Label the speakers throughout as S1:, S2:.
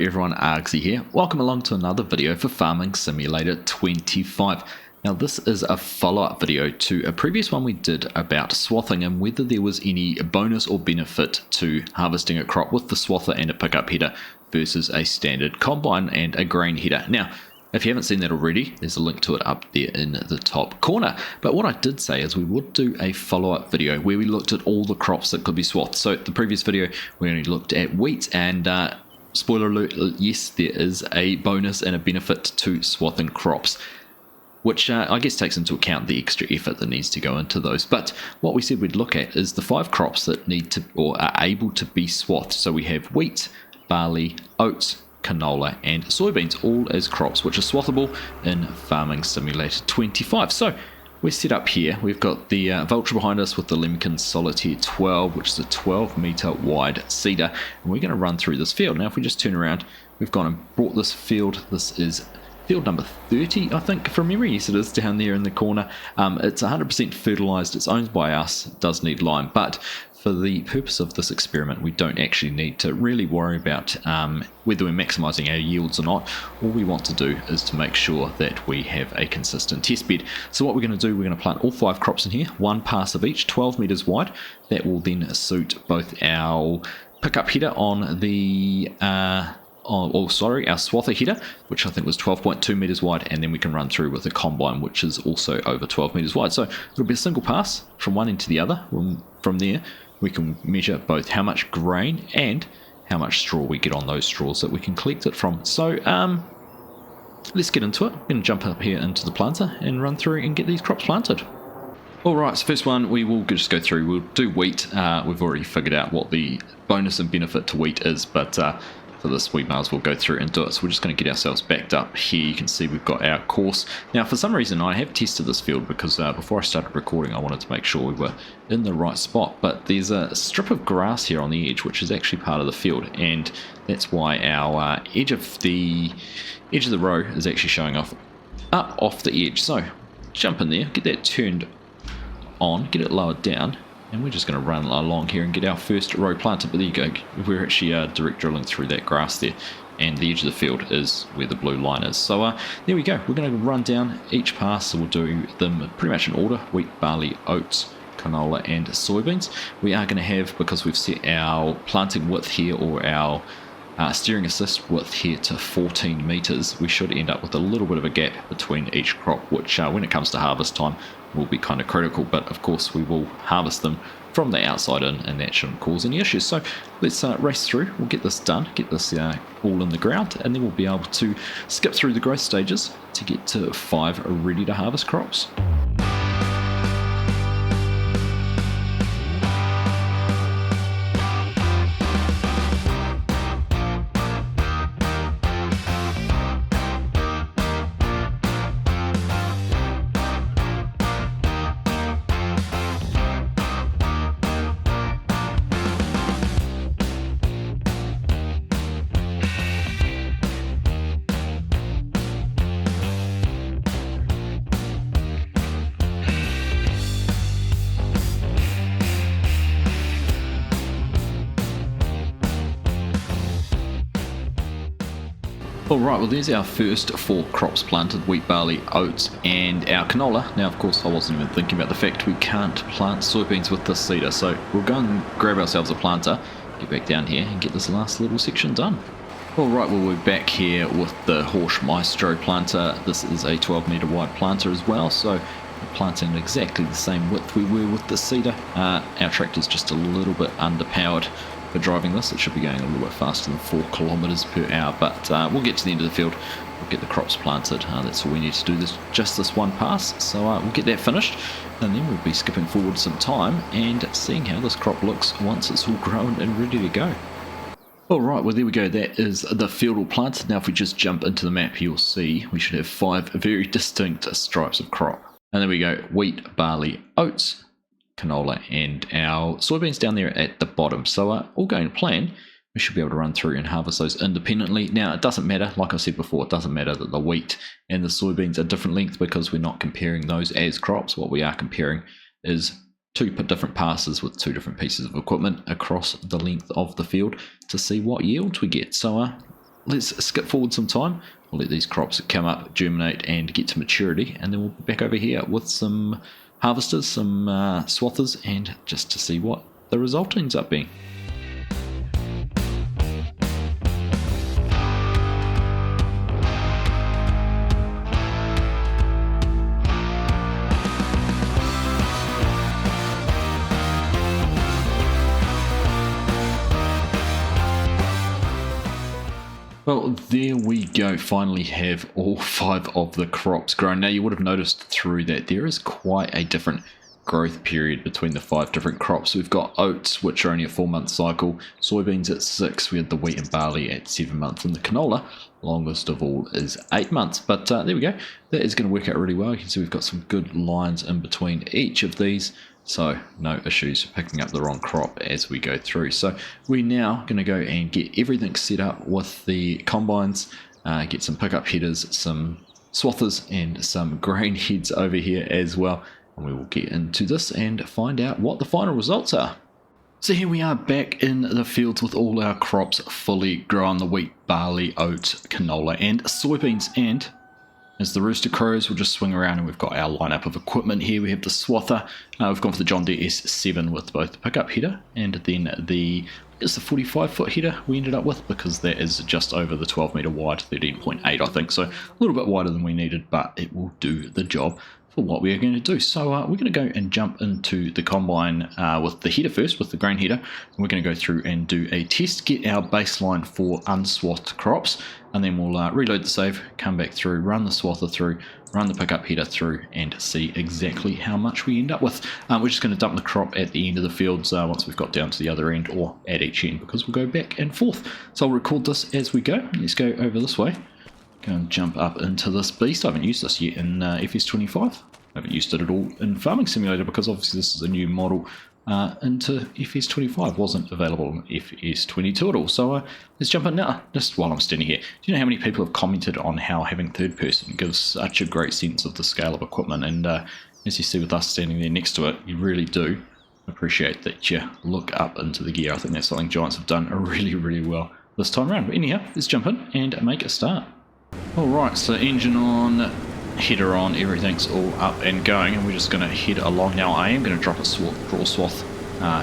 S1: everyone, Argsy here. Welcome along to another video for Farming Simulator 25. Now this is a follow-up video to a previous one we did about swathing and whether there was any bonus or benefit to harvesting a crop with the swather and a pickup header versus a standard combine and a grain header. Now if you haven't seen that already, there's a link to it up there in the top corner. But what I did say is we would do a follow-up video where we looked at all the crops that could be swathed. So the previous video we only looked at wheat and spoiler alert, yes, there is a bonus and a benefit to swathing crops, which I guess takes into account the extra effort that needs to go into those. But what we said we'd look at is the 5 crops that need to or are able to be swathed. So we have wheat, barley, oats, canola and soybeans, all as crops which are swathable in Farming Simulator 25. So we're set up here. We've got the Vulture behind us with the Lemkin Solitaire 12, which is a 12 meter wide seeder, and we're going to run through this field. Now if we just turn around, we've gone and brought this field. This is field number 30, I think, from memory. Yes, it is down there in the corner. It's 100% fertilized. It's owned by us. It does need lime, but for the purpose of this experiment, we don't actually need to really worry about whether we're maximizing our yields or not. All we want to do is to make sure that we have a consistent test bed. So what we're going to do, we're going to plant all 5 crops in here, 1 pass of each, 12 meters wide. That will then suit both our pickup header on the our swather header, which I think was 12.2 meters wide, and then we can run through with a combine which is also over 12 meters wide. So it'll be a single pass from one end to the other. From there we can measure both how much grain and how much straw we get on those straws that we can collect it from. So let's get into it. I'm going to jump up here into the planter and run through and get these crops planted. Alright, so first one we will just go through. We'll do wheat. We've already figured out what the bonus and benefit to wheat is, but for this we might as well go through and do it. So we're just going to get ourselves backed up here. You can see we've got our course. Now for some reason I have tested this field because before I started recording I wanted to make sure we were in the right spot, but there's a strip of grass here on the edge which is actually part of the field, and that's why our edge of the row is actually showing up off the edge. So jump in there, get that turned on, get it lowered down, and we're just going to run along here and get our first row planted. But there you go, we're actually direct drilling through that grass there, and the edge of the field is where the blue line is. So there we go, we're going to run down each pass. So we'll do them pretty much in order: wheat, barley, oats, canola and soybeans. We are going to have, because we've set our planting width here, or our steering assist width here, to 14 meters, we should end up with a little bit of a gap between each crop, which when it comes to harvest time will be kind of critical. But of course we will harvest them from the outside in, and that shouldn't cause any issues. So let's race through. We'll get this done, get this all in the ground, and then we'll be able to skip through the growth stages to get to 5 ready to harvest crops. Alright, well there's our first 4 crops planted: wheat, barley, oats and our canola. Now of course I wasn't even thinking about the fact we can't plant soybeans with this seeder, so we'll go and grab ourselves a planter, get back down here and get this last little section done. Alright, well we're back here with the Horsch Maestro planter. This is a 12 meter wide planter as well, so we're planting exactly the same width we were with the seeder. Our tractor's just a little bit underpowered for driving this. It should be going a little bit faster than 4 kilometers per hour, but we'll get to the end of the field, we'll get the crops planted. That's all we need to do, just this one pass. So we'll get that finished, and then we'll be skipping forward some time and seeing how this crop looks once it's all grown and ready to go. Alright, well there we go, that is the field all planted. Now if we just jump into the map, you'll see we should have 5 very distinct stripes of crop. And there we go, wheat, barley, oats, canola and our soybeans down there at the bottom. So all going to plan, we should be able to run through and harvest those independently. Now it doesn't matter, like I said before, it doesn't matter that the wheat and the soybeans are different length, because we're not comparing those as crops. What we are comparing is 2 different passes with 2 different pieces of equipment across the length of the field to see what yields we get. So let's skip forward some time. We'll let these crops come up, germinate, and get to maturity, and then we'll be back over here with some harvesters, some swathers, and just to see what the result ends up being. Well, there we go. Finally have all 5 of the crops grown. Now, you would have noticed through that there is quite a different growth period between the 5 different crops. We've got oats, which are only a 4-month cycle, soybeans at 6, we had the wheat and barley at 7 months, and the canola, longest of all, is 8 months. But there we go. That is going to work out really well. You can see we've got some good lines in between each of these. So no issues picking up the wrong crop as we go through. So we're now going to go and get everything set up with the combines, get some pickup headers, some swathers, and some grain heads over here as well. And we will get into this and find out what the final results are. So here we are back in the fields with all our crops fully grown, the wheat, barley, oats, canola, and soybeans. And as the rooster crows, we'll just swing around and we've got our lineup of equipment here. We have the swather. We've gone for the John Deere S7 with both the pickup header and then the 45-foot header we ended up with, because that is just over the 12-meter wide, 13.8 I think, so a little bit wider than we needed, but it will do the job for what we are going to do. So we're going to go and jump into the combine with the header first, with the grain header, and we're going to go through and do a test, get our baseline for unswathed crops, and then we'll reload the save, come back through, run the swather through, run the pickup header through, and see exactly how much we end up with. We're just going to dump the crop at the end of the fields once we've got down to the other end, or at each end, because we'll go back and forth. So I'll record this as we go. Let's go over this way. Go and jump up into this beast. I haven't used this yet in FS25. I haven't used it at all in Farming Simulator, because obviously this is a new model into FS25. Wasn't available in FS22 at all. So let's jump in now, just while I'm standing here. Do you know how many people have commented on how having third person gives such a great sense of the scale of equipment? And as you see with us standing there next to it, you really do appreciate that you look up into the gear. I think that's something Giants have done really, really well this time around. But anyhow, let's jump in and make a start. Alright, so engine on, header on, everything's all up and going, and we're just going to head along now. I am going to drop a draw swath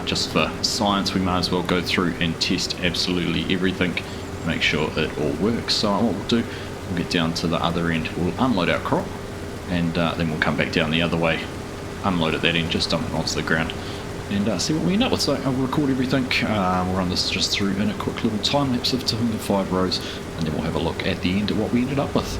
S1: just for science. We might as well go through and test absolutely everything, make sure it all works. So what we'll do, we'll get down to the other end, we'll unload our crop, and then we'll come back down the other way, unload at that end, just dump it onto the ground, and see what we end up with. So I'll record everything, we'll run this just through in a quick little time lapse of 5 rows, and then we'll have a look at the end at what we ended up with.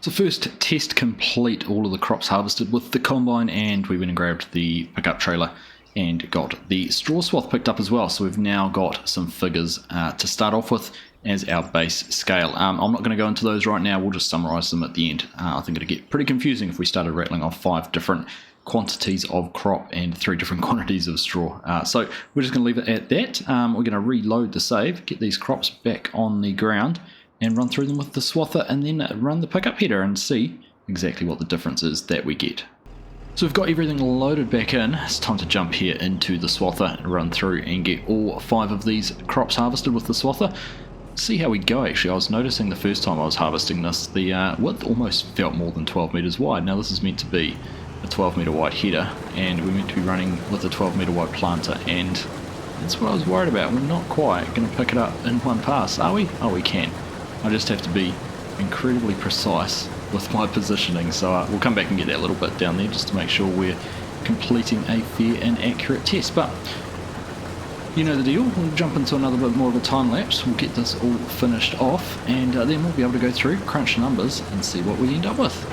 S1: So first test complete, all of the crops harvested with the combine, and we went and grabbed the pickup trailer and got the straw swath picked up as well. So we've now got some figures to start off with as our base scale. I'm not going to go into those right now, we'll just summarise them at the end. I think it'll get pretty confusing if we started rattling off 5 different quantities of crop and 3 different quantities of straw. So we're just going to leave it at that. We're going to reload the save, get these crops back on the ground and run through them with the swather, and then run the pickup header and see exactly what the difference is that we get. So we've got everything loaded back in. It's time to jump here into the swather and run through and get all 5 of these crops harvested with the swather. See how we go. Actually, I was noticing the first time I was harvesting this, the width almost felt more than 12 meters wide. Now this is meant to be a 12 meter wide header, and we're meant to be running with a 12 meter wide planter, and that's what I was worried about. We're not quite going to pick it up in one pass, are we? Oh, we can. I just have to be incredibly precise with my positioning, so we'll come back and get that little bit down there just to make sure we're completing a fair and accurate test. But you know the deal. We'll jump into another bit more of a time lapse. We'll get this all finished off, and then we'll be able to go through, crunch the numbers, and see what we end up with.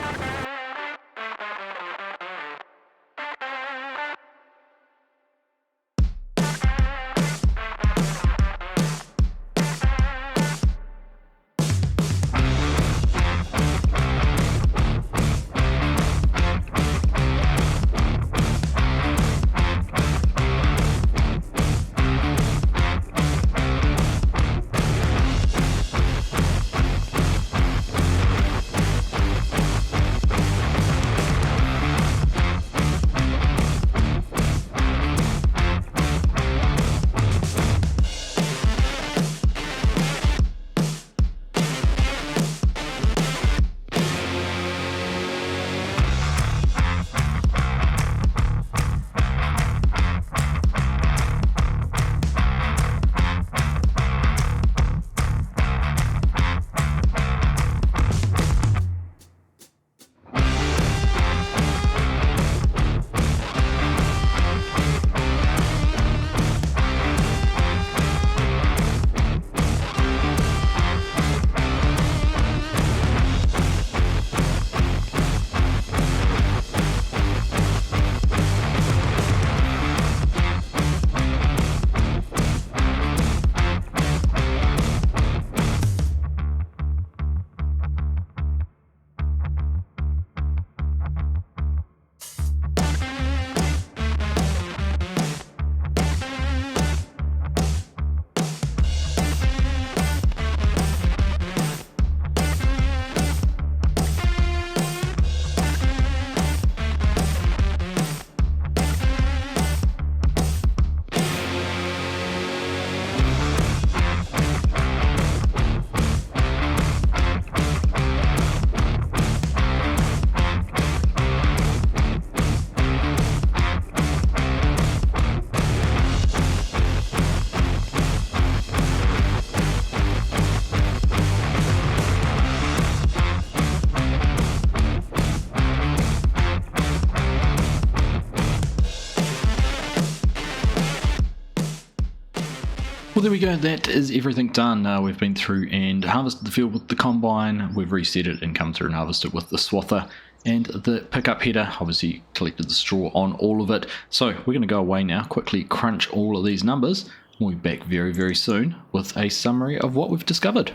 S1: Well, there we go. That is everything done. We've been through and harvested the field with the combine. We've reset it and come through and harvested with the swather. And the pickup header obviously collected the straw on all of it. So we're going to go away now, quickly crunch all of these numbers. We'll be back very, very soon with a summary of what we've discovered.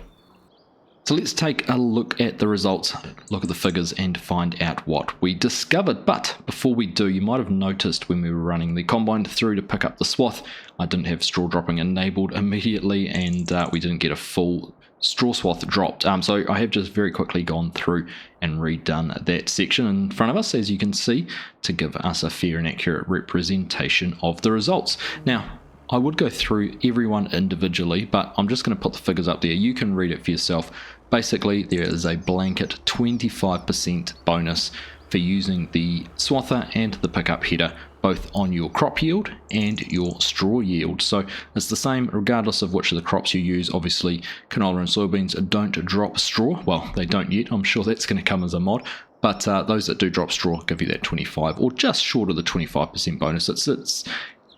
S1: So let's take a look at the results, look at the figures and find out what we discovered. But before we do, you might have noticed when we were running the combine through to pick up the swath, I didn't have straw dropping enabled immediately, and we didn't get a full straw swath dropped. So I have just very quickly gone through and redone that section in front of us, as you can see, to give us a fair and accurate representation of the results. Now, I would go through everyone individually, but I'm just going to put the figures up there. You can read it for yourself. Basically, there is a blanket 25% bonus for using the swather and the pickup header, both on your crop yield and your straw yield. So it's the same regardless of which of the crops you use. Obviously, canola and soybeans don't drop straw. Well, they don't yet. I'm sure that's going to come as a mod. But those that do drop straw give you that 25 or just short of the 25% bonus.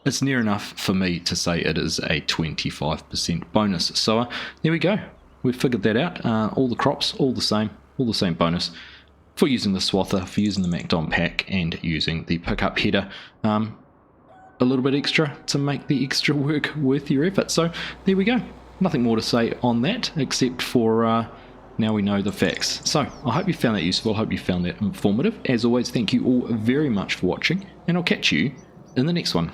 S1: It's near enough for me to say it is a 25% bonus. So there we go. We've figured that out. All the crops, all the same bonus for using the swather, for using the MacDon pack, and using the pickup header. A little bit extra to make the extra work worth your effort. So there we go. Nothing more to say on that, except for Now we know the facts. So I hope you found that useful, I hope you found that informative. As always, thank you all very much for watching, and I'll catch you in the next one.